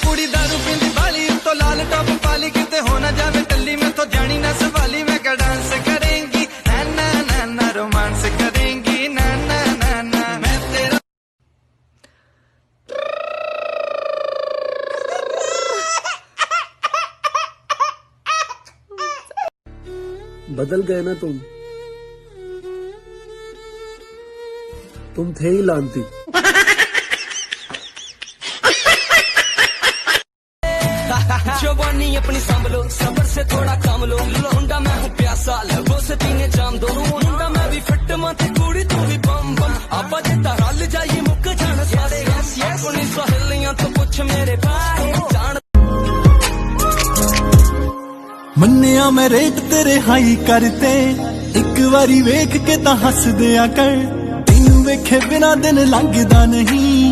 कुड़ी दारू पींदी बाली तो लाल टॉप पाली किते हो ना जावे टल्ली में तो जानी ना सवाली मैं क्या डांस करेंगी ना ना ना ना रोमांस करेंगी ना ना ना ना मैं तेरा बदल गए ना तुम थे ही लानती। जवानी अपनी संभलो सबर से थोड़ा कम लो लौंडा मैं हूँ प्यासा लगो से पीने जाम दो मुंडा मैं भी फिट माथे कुड़ी तू भी बम बम आपा जिता रल जाइए मुक जान सारे अपनी सहेलियां तो कुछ मेरे भाई जान मन्निया मैं रेट तेरे हाई करते एक बारी वेख के ता हस दिया कर तेनू वेखे बिना दिन लंघदा नहीं